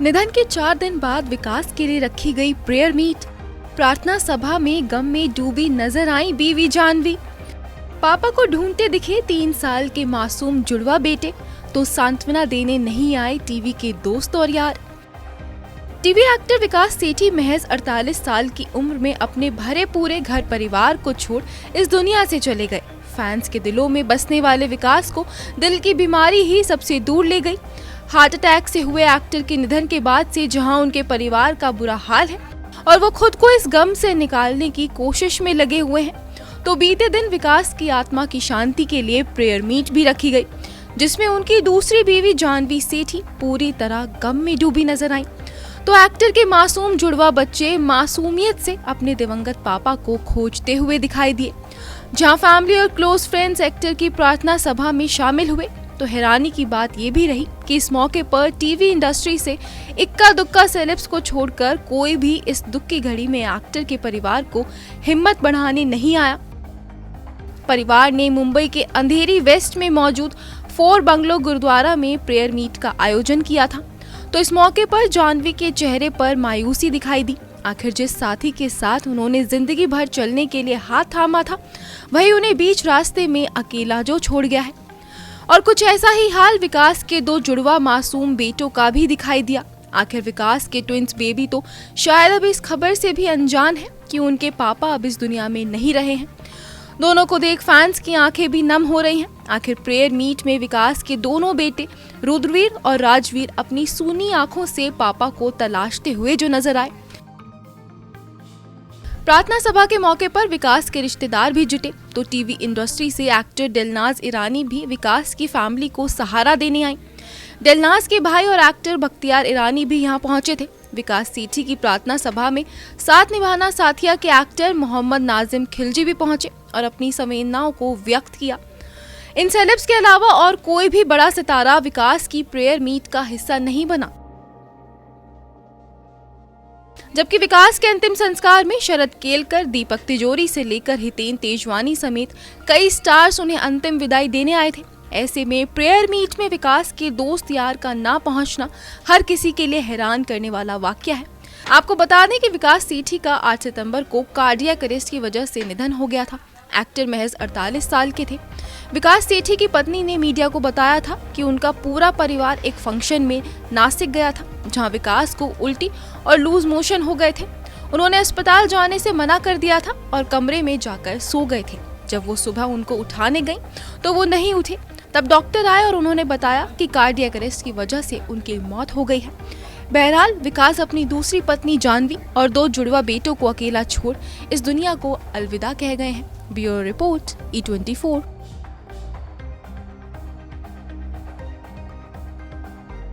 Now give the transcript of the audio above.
निधन के 4 दिन बाद विकास के लिए रखी गई प्रेयर मीट। प्रार्थना सभा में गम में डूबी नजर आई बीवी जानवी। पापा को ढूंढते दिखे 3 साल के मासूम जुड़वा बेटे, तो सांत्वना देने नहीं आए टीवी के दोस्त और यार। टीवी एक्टर विकास सेठी महज 48 साल की उम्र में अपने भरे पूरे घर परिवार को छोड़ इस दुनिया से चले गए। फैंस के दिलों में बसने वाले विकास को दिल की बीमारी ही सबसे दूर ले गई। हार्ट अटैक से हुए एक्टर के निधन के बाद से जहां उनके परिवार का बुरा हाल है और वो खुद को इस गम से निकालने की कोशिश में लगे हुए हैं, तो बीते दिन विकास की आत्मा की शांति के लिए प्रेयर मीट भी रखी गई, जिसमें उनकी दूसरी बीवी जानवी सेठी पूरी तरह गम में डूबी नजर आई। तो एक्टर के मासूम जुड़वा बच्चे मासूमियत से अपने दिवंगत पापा को खोजते हुए दिखाई दिए। जहां फैमिली और क्लोज फ्रेंड्स एक्टर की प्रार्थना सभा में शामिल हुए, तो हैरानी की बात ये भी रही कि इस मौके पर टीवी इंडस्ट्री से इक्का दुक्का सेलेब्स को छोड़कर कोई भी इस दुख की घड़ी में एक्टर के परिवार को हिम्मत बढ़ाने नहीं आया। परिवार ने मुंबई के अंधेरी वेस्ट में मौजूद 4 बंगलो गुरुद्वारा में प्रेयर मीट का आयोजन किया था। तो इस मौके पर जानवी के चेहरे पर मायूसी दिखाई दी। आखिर जिस साथी के साथ उन्होंने जिंदगी भर चलने के लिए हाथ थामा था, वही उन्हें बीच रास्ते में अकेला जो छोड़ गया है। और कुछ ऐसा ही हाल विकास के 2 जुड़वा मासूम बेटों का भी दिखाई दिया। आखिर विकास के ट्विंस बेबी तो शायद अब इस खबर से भी अनजान है कि उनके पापा अब इस दुनिया में नहीं रहे हैं। दोनों को देख फैंस की आंखें भी नम हो रही हैं। आखिर प्रेयर मीट में विकास के दोनों बेटे रुद्रवीर और राजवीर अपनी सूनी आंखों से पापा को तलाशते हुए जो नजर आए। प्रार्थना सभा के मौके पर विकास के रिश्तेदार भी जुटे, तो टीवी इंडस्ट्री से एक्टर दिलनाज ईरानी भी विकास की फैमिली को सहारा देने आई। दिलनाज के भाई और एक्टर बख्तियार ईरानी भी यहां पहुंचे थे। विकास सेठी की प्रार्थना सभा में साथ निभाना साथिया के एक्टर मोहम्मद नाजिम खिलजी भी पहुंचे और अपनी संवेदनाओं को व्यक्त किया। इन सेलेब्स के अलावा और कोई भी बड़ा सितारा विकास की प्रेयर मीट का हिस्सा नहीं बना। जबकि विकास के अंतिम संस्कार में शरद केलकर, दीपक तिजोरी से लेकर हितेन तेजवानी समेत कई स्टार्स उन्हें अंतिम विदाई देने आए थे। ऐसे में प्रेयर मीट में विकास के दोस्त यार का ना पहुंचना हर किसी के लिए हैरान करने वाला वाकया है। आपको बता दें कि विकास सेठी का 8 सितंबर को कार्डियक अरेस्ट की वजह से निधन हो गया था। एक्टर महज 48 साल के थे। विकास सेठी की पत्नी ने मीडिया को बताया था कि उनका पूरा परिवार एक फंक्शन में नासिक गया था, जहां विकास को उल्टी और लूज मोशन हो गए थे। उन्होंने अस्पताल जाने से मना कर दिया था और कमरे में जाकर सो गए थे। जब वो सुबह उनको उठाने गई तो वो नहीं उठे। तब डॉक्टर आए और उन्होंने बताया कि कार्डियक अरेस्ट की वजह से उनकी मौत हो गई है। बहरहाल विकास अपनी दूसरी पत्नी जानवी और 2 जुड़वा बेटों को अकेला छोड़ इस दुनिया को अलविदा कह गए हैं। Bureau report E24।